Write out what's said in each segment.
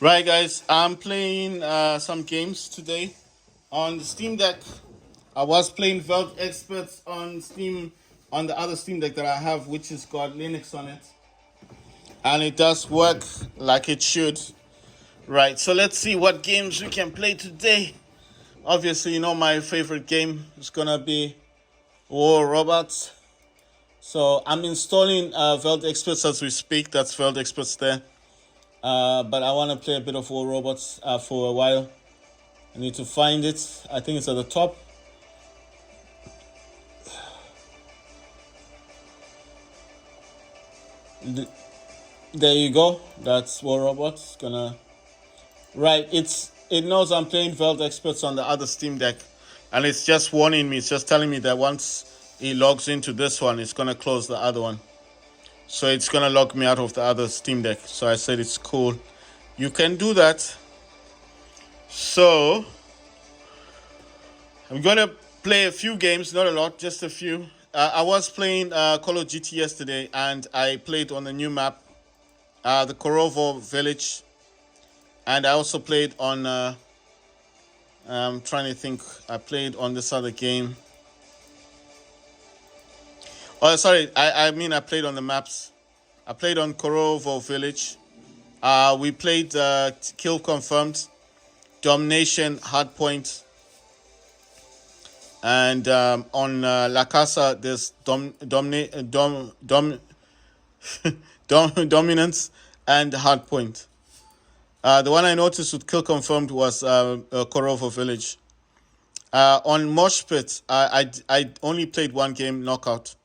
Right, guys, I'm playing some games today on the Steam Deck. I was playing Valve Experts on Steam on the other Steam Deck that I have, which has got Linux on it, and it does work like it should. Right, so let's see what games we can play today. Obviously, you know my favorite game is gonna be War Robots. So I'm installing Veld Experts as we speak. That's Veld Experts there. But I want to play a bit of War Robots for a while. I need to find it. I think it's at the top. There you go. That's War Robots. Right. It knows I'm playing Veld Experts on the other Steam Deck, and it's just warning me. It's just telling me that once it logs into this one, it's gonna close the other one. So it's gonna log me out of the other Steam Deck. So I said it's cool. You can do that. So I'm gonna play a few games, not a lot, just a few. I was playing Call of Duty yesterday, and I played on the new map, the Korovo Village, and I also played on. I'm trying to think. I played on this other game. Oh, sorry. I mean, I played on the maps. I played on Korovo Village. We played Kill Confirmed, Domination, Hardpoint, and on La Casa there's Dominance and Hardpoint. The one I noticed with Kill Confirmed was Korovo Village. On Mosh Pit, I only played one game, Knockout.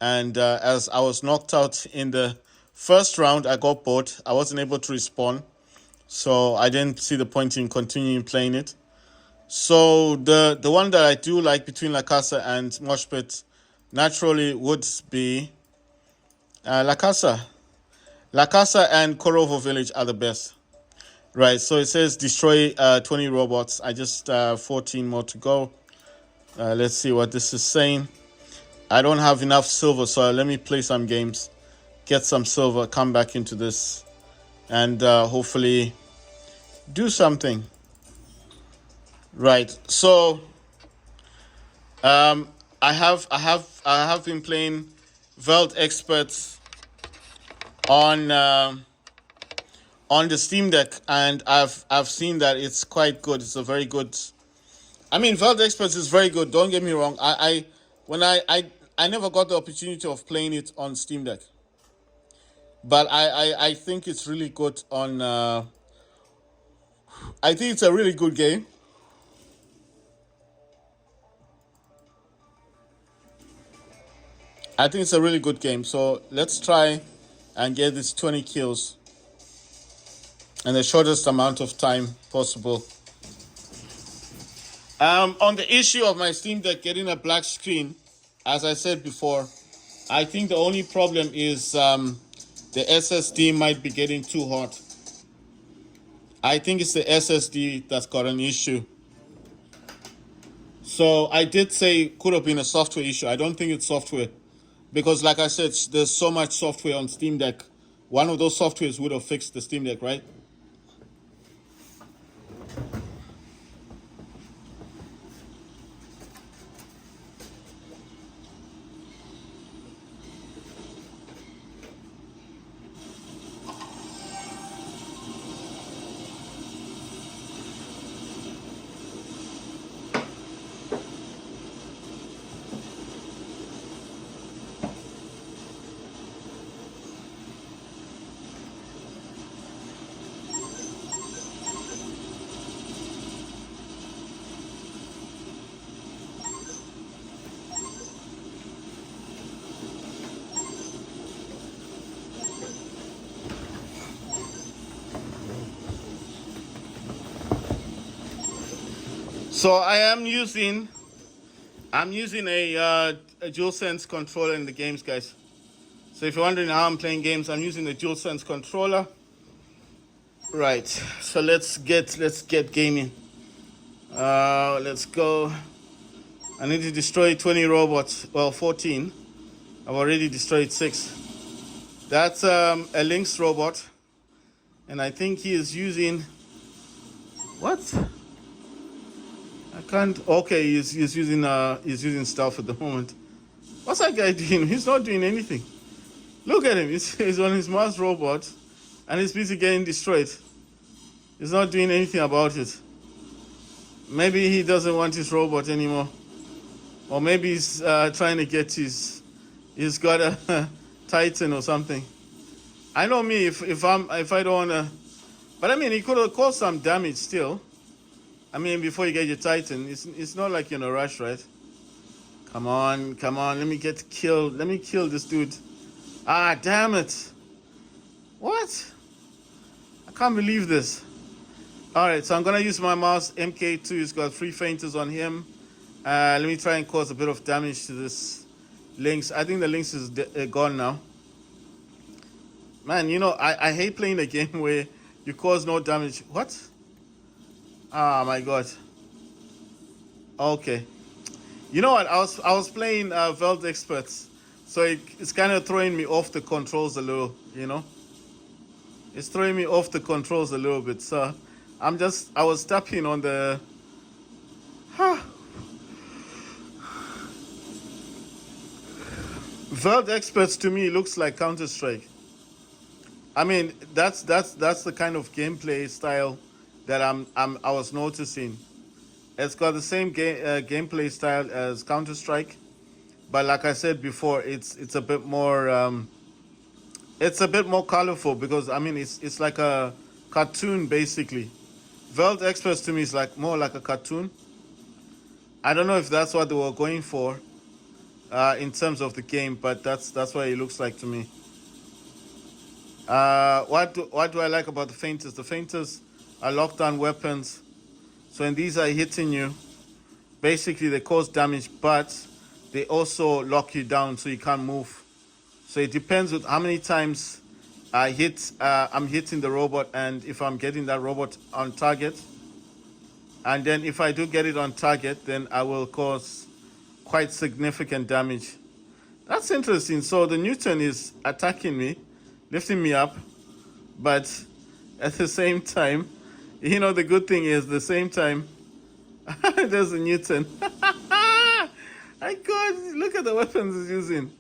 And as I was knocked out in the first round, I got bored. I wasn't able to respawn. So I didn't see the point in continuing playing it. So the one that I do like between La Casa and Mosh Pit naturally would be La Casa. La Casa and Korovo Village are the best. Right, so it says destroy 20 robots. I just 14 more to go. Let's see what this is saying. I don't have enough silver, so let me play some games, get some silver, come back into this, and hopefully do something. Right, so I have been playing Veld Experts on the Steam Deck, and I've seen that it's quite good. It's a very good. I mean, Veld Experts is very good. Don't get me wrong. I never got the opportunity of playing it on Steam Deck, but I think it's really good on. I think it's a really good game. I think it's a really good game. So let's try and get this 20 kills in the shortest amount of time possible. On the issue of my Steam Deck getting a black screen, as I said before, I think the only problem is the SSD might be getting too hot. I think it's the SSD that's got an issue. So I did say could have been a software issue. I don't think it's software. Because like I said, there's so much software on Steam Deck. One of those softwares would have fixed the Steam Deck, right? So I'm using a DualSense controller in the games, guys. So if you're wondering how I'm playing games, I'm using the DualSense controller. Right. So let's get gaming. Let's go. I need to destroy 20 robots. Well, 14. I've already destroyed 6. That's a Lynx robot. And I think he is using what? I can't. Okay, he's using stealth at the moment. What's that guy doing? He's not doing anything. Look at him. He's on his Mars robot, and he's busy getting destroyed. He's not doing anything about it. Maybe he doesn't want his robot anymore, or maybe he's trying to get he's got a Titan or something. I know me. If I don't wanna, but I mean, he could have caused some damage still. I mean, before you get your Titan, it's not like you're in a rush, right? Come on, come on. Let me get killed. Let me kill this dude. Ah, damn it. What? I can't believe this. Alright, so I'm going to use my mouse. MK2 has got 3 fainters on him. Let me try and cause a bit of damage to this Lynx. I think the Lynx is gone now. Man, you know, I hate playing a game where you cause no damage. What? Ah, my God. Okay. You know what? I was playing Veld Experts. So it's kind of throwing me off the controls a little, you know. It's throwing me off the controls a little bit. So I was tapping on the... Veld Experts to me looks like Counter-Strike. I mean, that's the kind of gameplay style that I was noticing. It's got the same gameplay style as Counter-Strike. But like I said before, it's a bit more colorful because I mean it's like a cartoon basically. Veld Express to me is like more like a cartoon. I don't know if that's what they were going for in terms of the game, but that's what it looks like to me. What do I like about the feinters? The feinters are lockdown weapons, so when these are hitting you, basically they cause damage, but they also lock you down so you can't move. So it depends on how many times I'm hitting the robot and if I'm getting that robot on target. And then if I do get it on target, then I will cause quite significant damage. That's interesting. So the Newton is attacking me, lifting me up, but at the same time, you know, the good thing is the same time, there's a Newton. My God, look at the weapons he's using.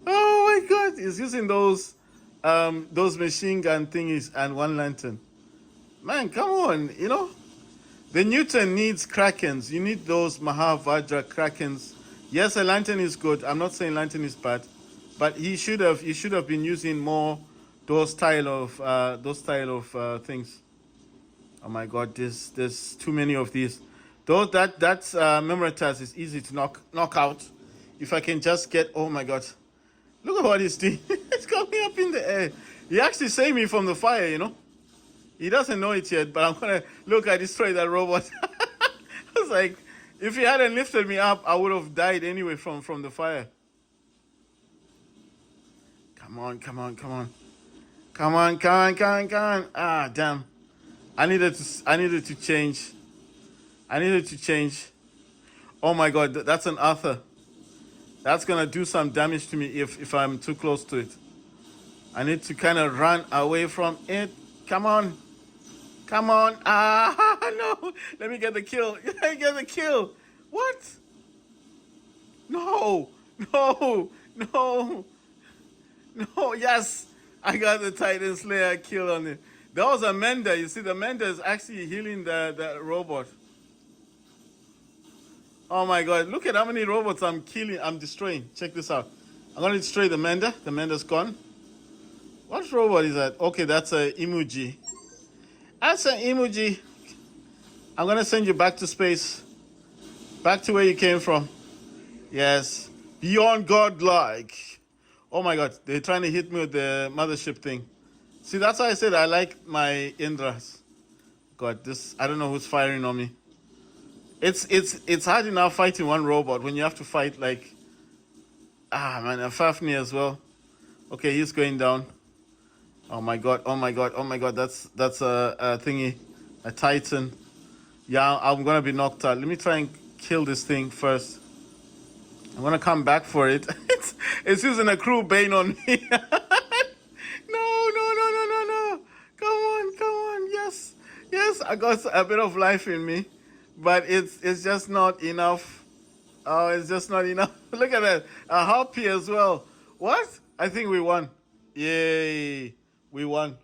Oh my God, he's using those machine gun thingies and one lantern. Man, come on, you know. The Newton needs Krakens. You need those Mahavajra Krakens. Yes, a lantern is good. I'm not saying lantern is bad, but he should have been using more those style of things. Oh my God, there's too many of these. Those that Memoritas is easy to knock out. If I can just get, oh my God, look at what he's doing. It's got me up in the air. He actually saved me from the fire, you know. He doesn't know it yet, but I'm gonna look. I destroyed that robot. I was like, if he hadn't lifted me up, I would have died anyway from the fire. Come on, come on, come on, come on, come on, come on, come on. Ah, damn. I needed to change. I needed to change. Oh my God, that's an Arthur. That's gonna do some damage to me if I'm too close to it. I need to kind of run away from it. Come on. Come on. Ah, no. Let me get the kill. Let me get the kill. What? No. No. No. No. Yes. I got the Titan Slayer kill on it. That was a Mender. You see, the Mender is actually healing the robot. Oh my God. Look at how many robots I'm killing. I'm destroying. Check this out. I'm going to destroy the Mender. The Mender's gone. What robot is that? Okay, that's a Imuji. That's an Imuji. I'm going to send you back to space. Back to where you came from. Yes. Beyond godlike. Oh my God. They're trying to hit me with the mothership thing. See, that's why I said I like my Indras. God, this, I don't know who's firing on me. It's hard enough fighting one robot when you have to fight like, man, a Fafnir as well. Okay, he's going down. Oh my God, oh my God, oh my God, that's a thingy, a Titan. Yeah, I'm gonna be knocked out. Let me try and kill this thing first. I'm gonna come back for it. It's using a crew bane on me. No, no, no, no, no, no. Come on. I got a bit of life in me, but it's just not enough. Oh, it's just not enough. Look at that. A happy as well. What? I think we won. Yay. We won.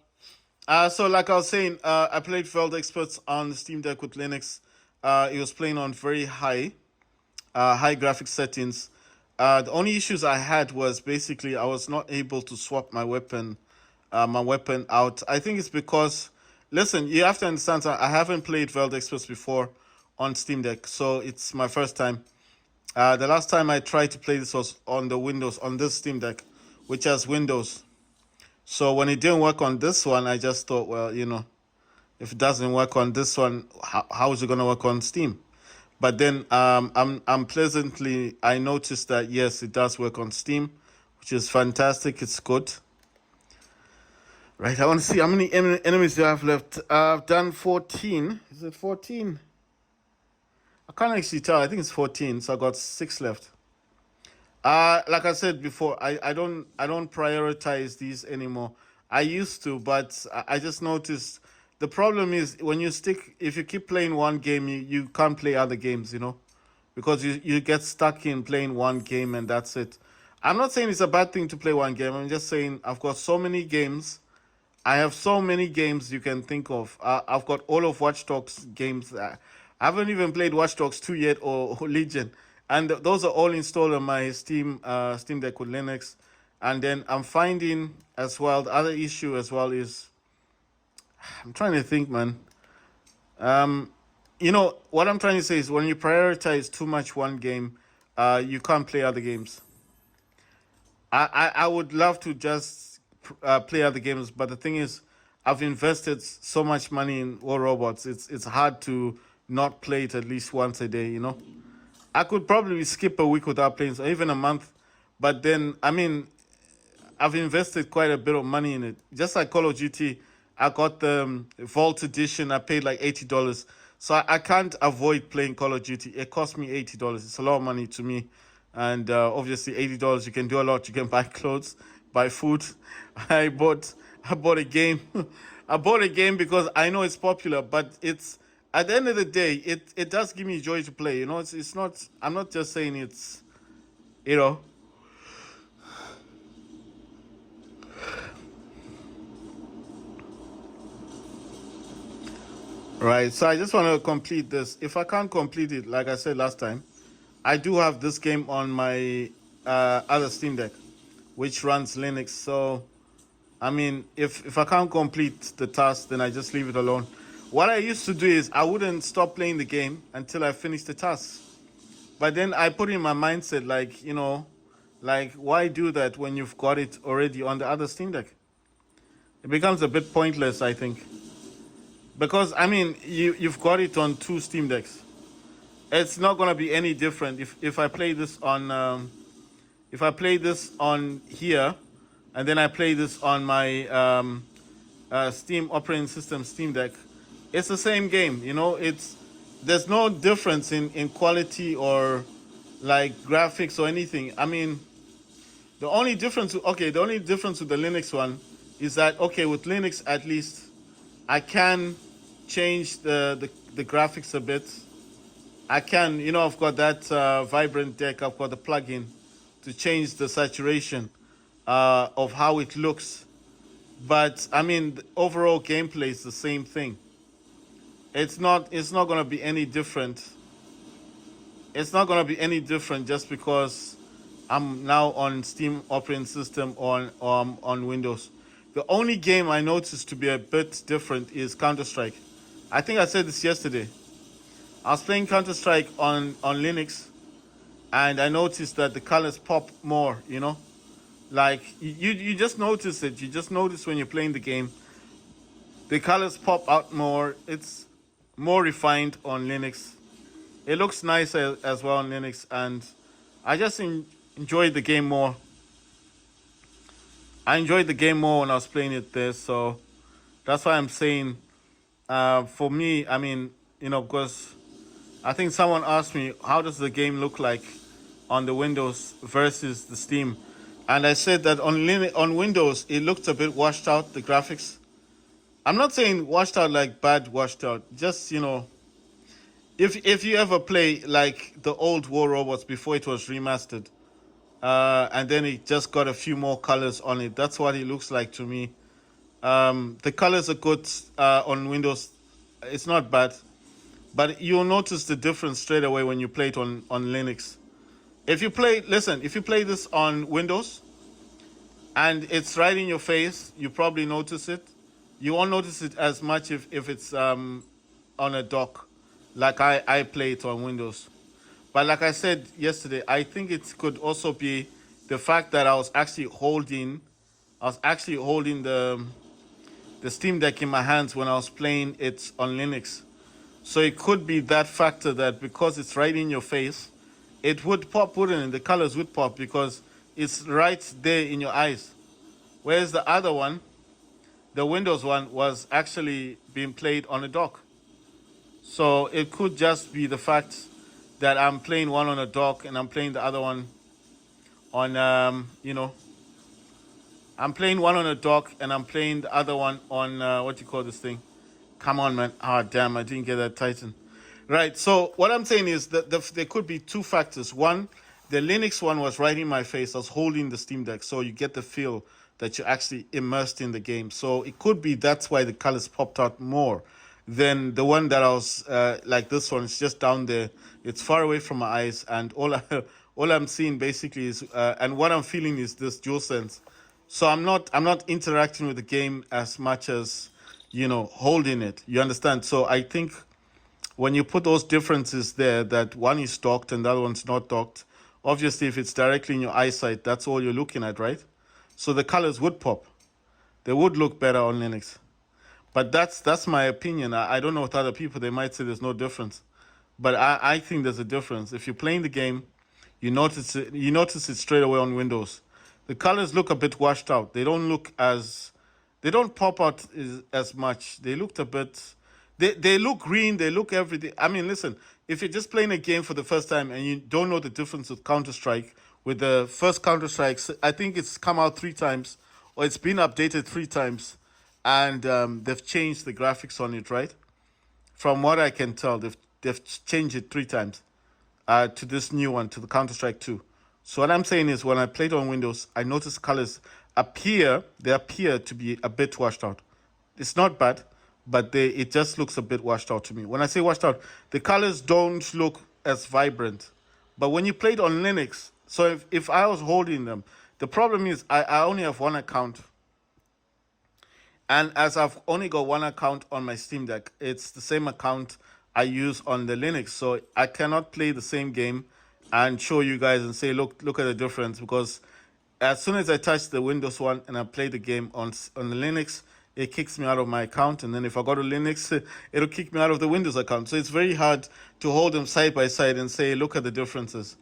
So like I was saying, I played Veld Experts on the Steam Deck with Linux. It was playing on very high graphics settings. The only issues I had was basically I was not able to swap my weapon out. I think it's because, listen, you have to understand, I haven't played Veld Experts before on Steam Deck, so it's my first time. The last time I tried to play this was on the Windows, on this Steam Deck, which has Windows. So when it didn't work on this one, I just thought, well, if it doesn't work on this one, how is it going to work on Steam? But then I noticed that yes, it does work on Steam, which is fantastic. It's good. Right, I want to see how many enemies do I have left. I've done 14. Is it 14? I can't actually tell. I think it's 14, so I got 6 left. Like I said before, I don't prioritize these anymore. I used to, but I just noticed the problem is when if you keep playing one game, you can't play other games, because you get stuck in playing one game and that's it. I'm not saying it's a bad thing to play one game. I'm just saying I've got so many games. I have so many games you can think of. I've got all of Watch Dogs games. I haven't even played Watch Dogs 2 yet or Legion. And those are all installed on my Steam Deck with Linux. And then I'm finding as well, the other issue as well is, I'm trying to think, man. What I'm trying to say is when you prioritize too much one game, you can't play other games. I would love to just play other games, but the thing is, I've invested so much money in War Robots. It's hard to not play it at least once a day. I could probably skip a week without playing, or even a month. But then, I mean, I've invested quite a bit of money in it. Just like Call of Duty, I got the Vault Edition. I paid like $80. So I can't avoid playing Call of Duty. It cost me $80. It's a lot of money to me. And obviously, $80, you can do a lot. You can buy clothes, buy food. I bought a game. I bought a game because I know it's popular, but it's at the end of the day, it does give me joy to play. It's not. I'm not just saying it's, you know. Right. So I just want to complete this. If I can't complete it, like I said last time, I do have this game on my other Steam Deck, which runs Linux. So I mean, if I can't complete the task, then I just leave it alone. What I used to do is I wouldn't stop playing the game until I finished the task. But then I put in my mindset, like, like why do that when you've got it already on the other Steam Deck? It becomes a bit pointless, I think, because I mean you've got it on two Steam Decks. It's not gonna be any different if I play this on if I play this on here, and then I play this on my Steam operating system Steam Deck. It's the same game, there's no difference in quality or like graphics or anything. I mean, the only difference with the Linux one is that, okay, with Linux at least I can change the graphics a bit. I can, I've got that vibrant deck. I've got the plugin to change the saturation of how it looks. But I mean, the overall gameplay is the same thing. It's not. It's not going to be any different. It's not going to be any different just because I'm now on Steam operating system on Windows. The only game I noticed to be a bit different is Counter-Strike. I think I said this yesterday. I was playing Counter-Strike on Linux, and I noticed that the colors pop more, Like, you just notice it. You just notice when you're playing the game. The colors pop out more. It's more refined on Linux. It looks nicer as well on Linux, and I just enjoyed the game more. I enjoyed the game more when I was playing it there, so that's why I'm saying, for me, I mean, because I think someone asked me, how does the game look like on the Windows versus the Steam? And I said that on Windows, it looked a bit washed out, the graphics. I'm not saying washed out like bad washed out. Just if you ever play like the old War Robots before it was remastered, and then it just got a few more colors on it. That's what it looks like to me. The colors are good on Windows. It's not bad, but you'll notice the difference straight away when you play it on Linux. If you play this on Windows and it's right in your face, you probably notice it. You won't notice it as much if it's on a dock, like I play it on Windows. But like I said yesterday, I think it could also be the fact that I was actually holding the Steam Deck in my hands when I was playing it on Linux. So it could be that factor that because it's right in your face, it would pop, wouldn't it? The colors would pop because it's right there in your eyes. Whereas the other one, the Windows one, was actually being played on a dock. So it could just be the fact that I'm playing one on a dock and I'm playing the other one on, I'm playing one on a dock and I'm playing the other one on, what do you call this thing? Come on, man. Ah, damn, I didn't get that Titan. Right, so what I'm saying is that there could be two factors. One, the Linux one was right in my face. I was holding the Steam Deck, so you get the feel that you're actually immersed in the game. So it could be that's why the colors popped out more than the one that I was like this one. It's just down there. It's far away from my eyes, and all I'm seeing basically is and what I'm feeling is this dual sense. So I'm not interacting with the game as much as holding it. You understand? So I think when you put those differences there, that one is docked and the other one's not docked, obviously if it's directly in your eyesight, that's all you're looking at, right? So the colors would pop. They would look better on Linux. But that's my opinion. I don't know what other people, they might say there's no difference. But I think there's a difference. If you're playing the game, you notice it straight away on Windows. The colors look a bit washed out. They don't pop out as much. They looked a bit. They look green. They look everything. I mean, listen. If you're just playing a game for the first time and you don't know the difference with Counter Strike, with the first Counter Strike, I think it's come out 3 times, or it's been updated 3 times, and they've changed the graphics on it. Right? From what I can tell, they've changed it 3 times to this new one, to the Counter Strike 2. So what I'm saying is, when I played on Windows, I noticed colors appear to be a bit washed out. It's not bad, but it just looks a bit washed out to me. When I say washed out, the colors don't look as vibrant. But when you played on Linux, so if I was holding them, the problem is I only have one account. And as I've only got one account on my Steam Deck, it's the same account I use on the Linux. So I cannot play the same game and show you guys and say, look at the difference, because as soon as I touch the Windows one and I play the game on the Linux, it kicks me out of my account. And then if I go to Linux, it'll kick me out of the Windows account. So it's very hard to hold them side by side and say, look at the differences.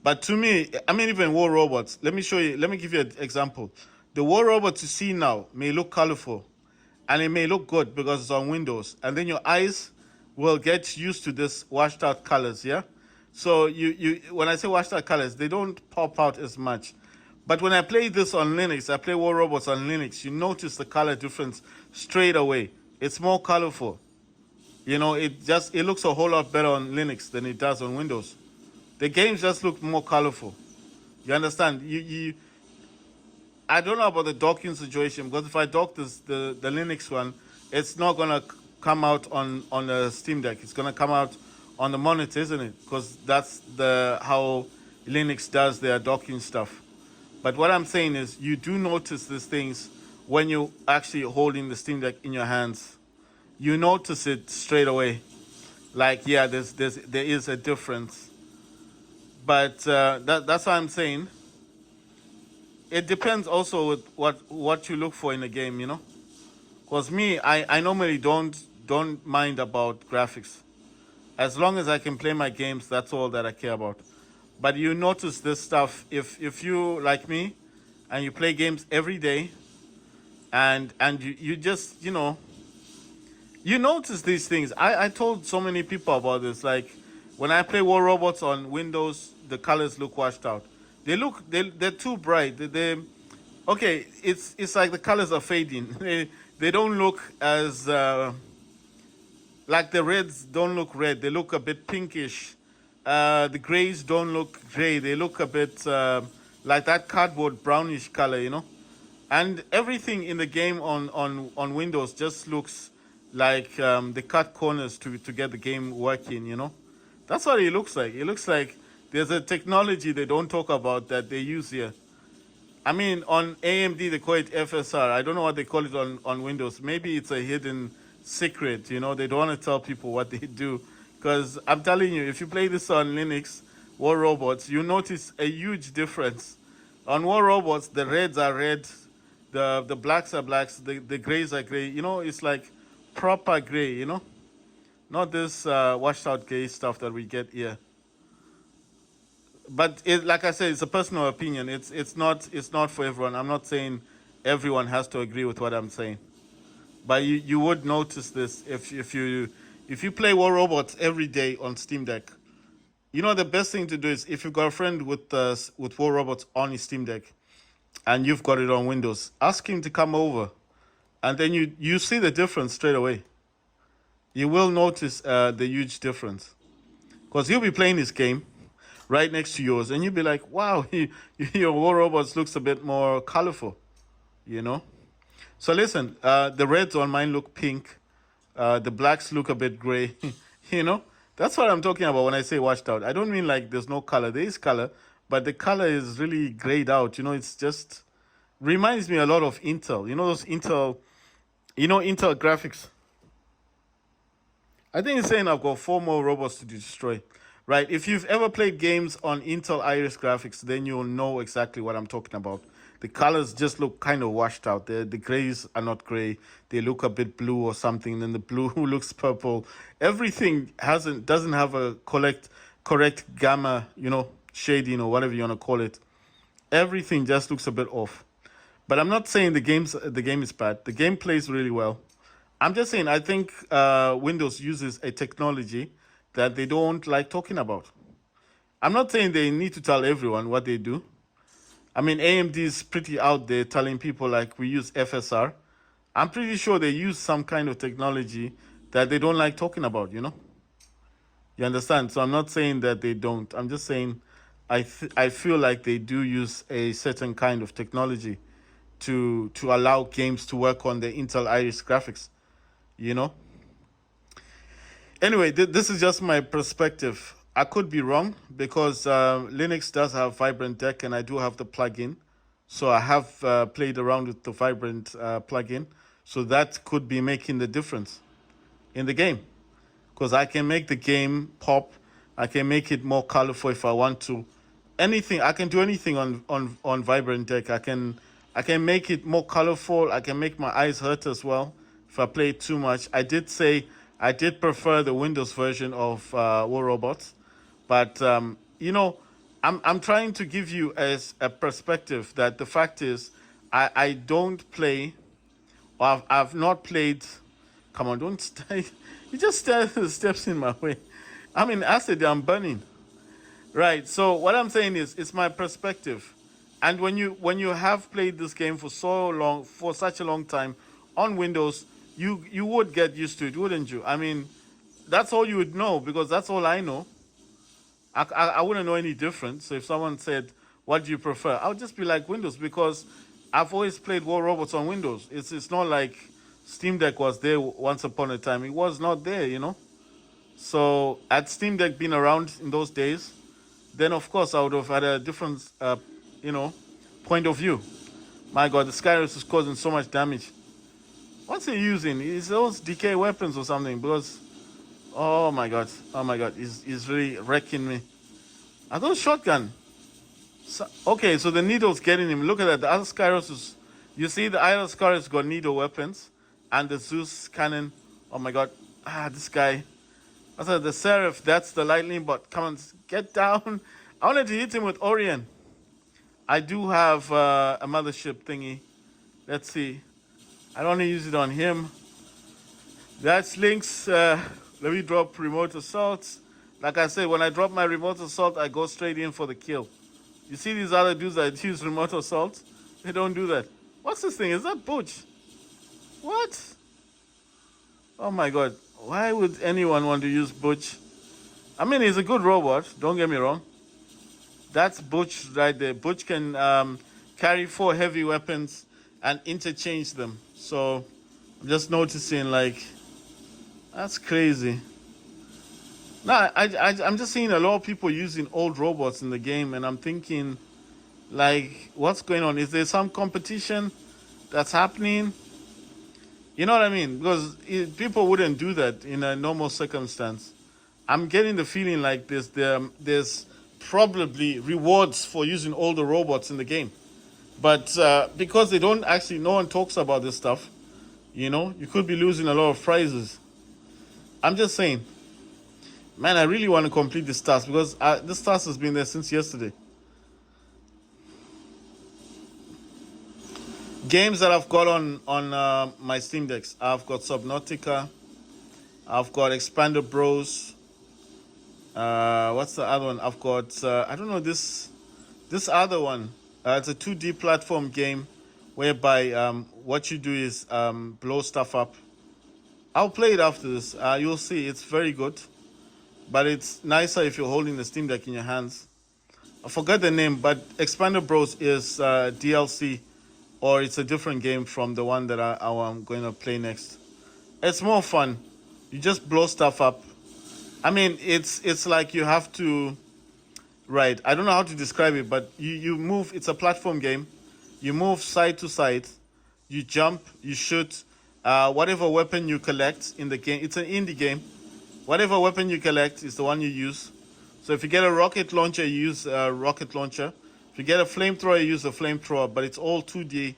But to me, I mean, even War Robots, let me give you an example. The War Robots you see now may look colorful and it may look good because it's on Windows. And then your eyes will get used to this washed out colors, yeah? So you when I say washed out colors, they don't pop out as much. But when I play this on Linux, I play War Robots on Linux, you notice the color difference straight away. It's more colorful. It looks a whole lot better on Linux than it does on Windows. The games just look more colorful. You understand? I don't know about the docking situation, because if I dock the Linux one, it's not gonna come out on the Steam Deck. It's gonna come out on the monitor, isn't it? Because that's how Linux does their docking stuff. But what I'm saying is, you do notice these things when you're actually holding the Steam Deck in your hands. You notice it straight away. Like, yeah, there is a difference. But that's what I'm saying. It depends also with what you look for in a game, Because me, I normally don't mind about graphics. As long as I can play my games, that's all that I care about. But you notice this stuff if you, like me, and you play games every day, and you just you notice these things. I told so many people about this. Like, when I play War Robots on Windows, the colors look washed out. They're too bright. Okay, it's like the colors are fading. they don't look as like the reds don't look red. They look a bit pinkish. The grays don't look gray. They look a bit like that cardboard brownish color, you know. And everything in the game on Windows just looks like they cut corners to get the game working, you know. That's what it looks like. It looks like there's a technology they don't talk about that they use here. I mean, on AMD they call it FSR. I don't know what they call it on Windows. Maybe it's a hidden secret. You know, they don't want to tell people what they do. Because I'm telling you, if you play this on Linux, War Robots, you notice a huge difference. On War Robots, the reds are red, the blacks are blacks, the grays are gray. You know, it's like proper gray. You know, not this washed out gray stuff that we get here. But like I said, it's a personal opinion. It's not for everyone. I'm not saying everyone has to agree with what I'm saying. But you would notice this if you play War Robots every day on Steam Deck. You know the best thing to do is if you've got a friend with War Robots on his Steam Deck, and you've got it on Windows, ask him to come over, and then you see the difference straight away. You will notice the huge difference because he'll be playing this game right next to yours, and you'll be like, "Wow, your War Robots looks a bit more colorful," you know. So listen, the reds on mine look pink, the blacks look a bit gray, you know. That's what I'm talking about when I say washed out. I don't mean like there's no color. There is color, but the color is really grayed out. You know, it's just reminds me a lot of Intel. You know those Intel, Intel graphics. I think it's saying I've got 4 more robots to destroy. Right? If you've ever played games on Intel Iris graphics, then you'll know exactly what I'm talking about. The colors just look kind of washed out. The grays are not gray. They look a bit blue or something. Then the blue looks purple. Everything doesn't have a correct gamma, shading or whatever you want to call it. Everything just looks a bit off. But I'm not saying the game is bad. The game plays really well. I'm just saying I think Windows uses a technology that they don't like talking about. I'm not saying they need to tell everyone what they do. I mean, AMD is pretty out there telling people like we use FSR. I'm pretty sure they use some kind of technology that they don't like talking about, you know? You understand? So I'm not saying that they don't. I'm just saying I feel like they do use a certain kind of technology to allow games to work on the Intel Iris graphics, you know? Anyway, this is just my perspective. I could be wrong because Linux does have Vibrant Deck and I do have the plugin. So I have played around with the Vibrant plugin. So that could be making the difference in the game. Because I can make the game pop. I can make it more colorful if I want to. I can do anything on Vibrant Deck. I can make it more colorful. I can make my eyes hurt as well if I play it too much. I did say I did prefer the Windows version of War Robots, but I'm trying to give you as a perspective that the fact is I don't play, or I've not played. Come on, don't stay. You just steps in my way. I'm in acid. I'm burning. Right. So what I'm saying is, it's my perspective, and when you have played this game for so long, for such a long time on Windows, you would get used to it, wouldn't you? I mean, that's all you would know because that's all I know. I wouldn't know any different. So if someone said, "What do you prefer?" I would just be like Windows because I've always played War Robots on Windows. It's not like Steam Deck was there once upon a time. It was not there, you know. So had Steam Deck been around in those days, then of course I would have had a different, point of view. My God, the Skyros is causing so much damage. What's he using? Is those decay weapons or something? Because, oh my God, he's really wrecking me. Are those shotgun? Okay, so the needle's getting him. Look at that. The other Skyros is, you see, the other Skyros got needle weapons, and the Zeus cannon. Oh my God, this guy. I said the Seraph. That's the lightning bot. Come on, get down. I wanted to hit him with Orion. I do have a mothership thingy. Let's see. I don't want to use it on him. That's links. Let me drop remote assaults. Like I said, when I drop my remote assault, I go straight in for the kill. You see these other dudes that use remote assault? They don't do that. What's this thing? Is that Butch? What? Oh my god. Why would anyone want to use Butch? I mean, he's a good robot, don't get me wrong. That's Butch right there. Butch can carry 4 heavy weapons and interchange them. So I'm just noticing, like, that's crazy. No, I'm just seeing a lot of people using old robots in the game, and I'm thinking, like, what's going on? Is there some competition that's happening? You know what I mean? Because people wouldn't do that in a normal circumstance. I'm getting the feeling like there's probably rewards for using all the robots in the game, but because they don't actually, no one talks about this stuff. You could be losing a lot of prizes. I'm just saying, man. I really want to complete this task because this task has been there since yesterday. Games that I've got on my Steam Decks. I've got Subnautica. I've got Expander Bros. What's the other one? I've got I don't know this other one. It's a 2D platform game whereby what you do is blow stuff up. I'll play it after this. You'll see it's very good, but it's nicer if you're holding the Steam Deck in your hands. I forgot the name, but Expander Bros is DLC, or it's a different game from the one that I'm going to play next. It's more fun. You just blow stuff up. I mean, it's like you have to. Right. I don't know how to describe it, but you move. It's a platform game. You move side to side. You jump. You shoot. Whatever weapon you collect in the game. It's an indie game. Whatever weapon you collect is the one you use. So if you get a rocket launcher, you use a rocket launcher. If you get a flamethrower, you use a flamethrower. But it's all 2D.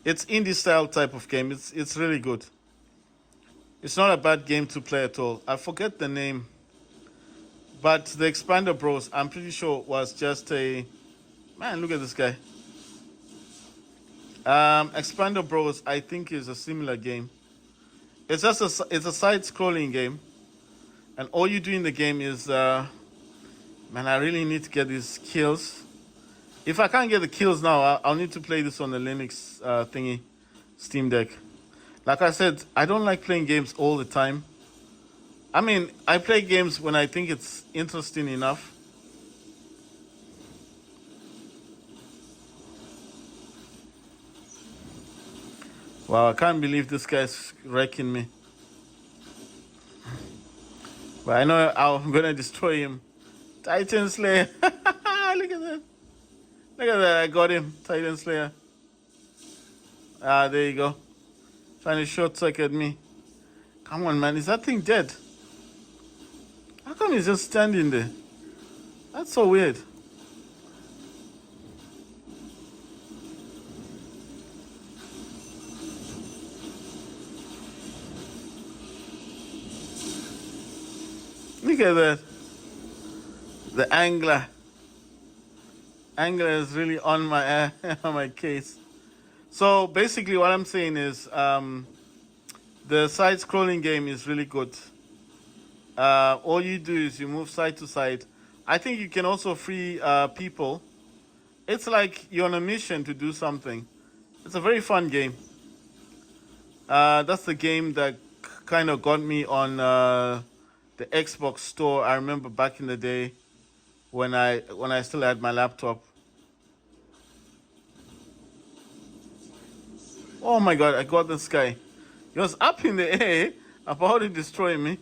It's indie style type of game. It's really good. It's not a bad game to play at all. I forget the name. But the Expander Bros, I'm pretty sure, was just a... Man, look at this guy. Expander Bros, I think, is a similar game. It's just it's a side-scrolling game. And all you do in the game is... man, I really need to get these kills. If I can't get the kills now, I'll need to play this on the Linux thingy, Steam Deck. Like I said, I don't like playing games all the time. I mean, I play games when I think it's interesting enough. Wow, I can't believe this guy's wrecking me. But I know I'm gonna destroy him. Titan Slayer. Look at that. Look at that. I got him. Titan Slayer. There you go. Trying to short circuit me. Come on, man. Is that thing dead? How come he's just standing there? That's so weird. Look at that. The angler. Angler is really on my on my case. So basically what I'm saying is the side-scrolling game is really good. All you do is you move side to side. I think you can also free people. It's like you're on a mission to do something. It's a very fun game. That's the game that kind of got me on the Xbox store. I remember back in the day when I still had my laptop. Oh my god, I got this guy. He was up in the air about to destroy me.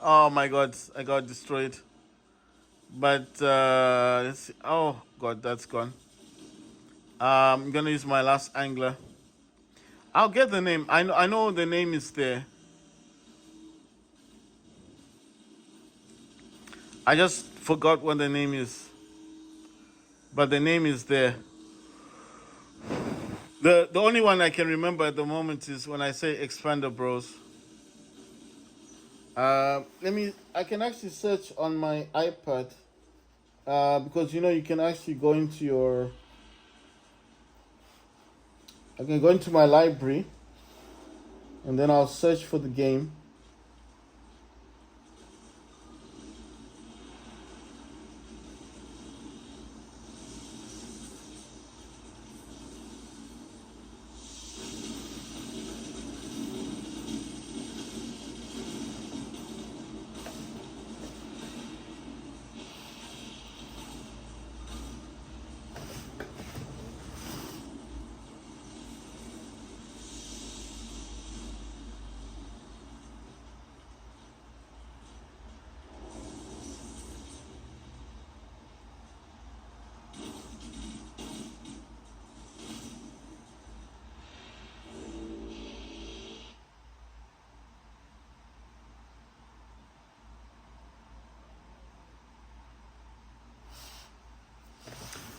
Oh my god, I got destroyed. But let's see. Oh god, that's gone. I'm gonna use my last angler. I'll get the name. I know the name is there. I just forgot what the name is. But the name is there. The only one I can remember at the moment is when I say Expander Bros. I can actually search on my iPad because you can actually go into your. I can go into my library and then I'll search for the game.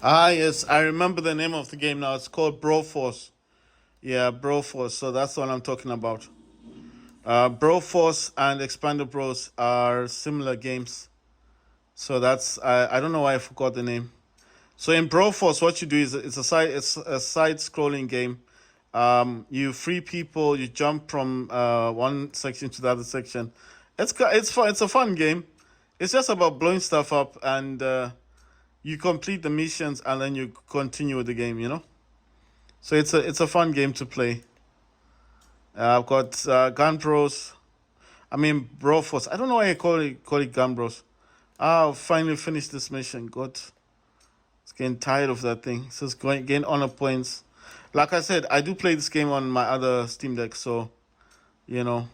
Ah, yes, I remember the name of the game now. It's called Broforce. Yeah, Broforce. So that's what I'm talking about. Broforce and Expander Bros are similar games. So that's I don't know why I forgot the name. So in Broforce, what you do is it's a side scrolling game. You free people, you jump from one section to the other section. It's fun. It's a fun game. It's just about blowing stuff up, and you complete the missions, and then you continue with the game. So it's a fun game to play. I've got Gun Bros. I mean Broforce. I don't know why I call it Gun Bros. I'll finally finish this mission. God, it's getting tired of that thing. So it's going getting honor points. Like I said, I do play this game on my other Steam Deck, so you know.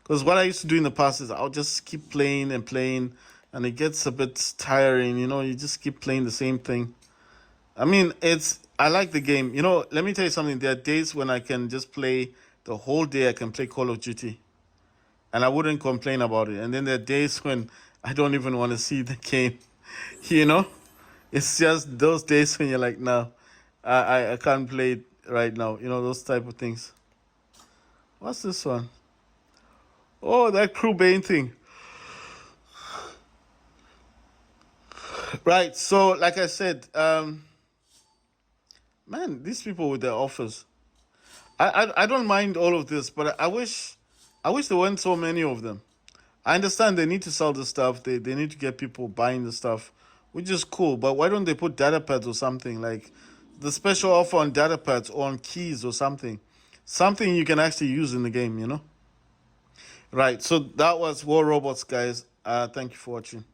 Because what I used to do in the past is I'll just keep playing and playing, and it gets a bit tiring. You just keep playing the same thing. I mean, I like the game. Let me tell you something. There are days when I can just play the whole day. I can play Call of Duty, and I wouldn't complain about it. And then there are days when I don't even want to see the game. You know, it's just those days when you're like, no, I can't play it right now. Those type of things. What's this one? Oh, that crew bane thing. Right. So, like I said, man, these people with their offers. I don't mind all of this, but I wish there weren't so many of them. I understand they need to sell the stuff. They need to get people buying the stuff, which is cool. But why don't they put data pads or something like the special offer on data pads or on keys or something, something you can actually use in the game. Right. So that was War Robots, guys. Thank you for watching.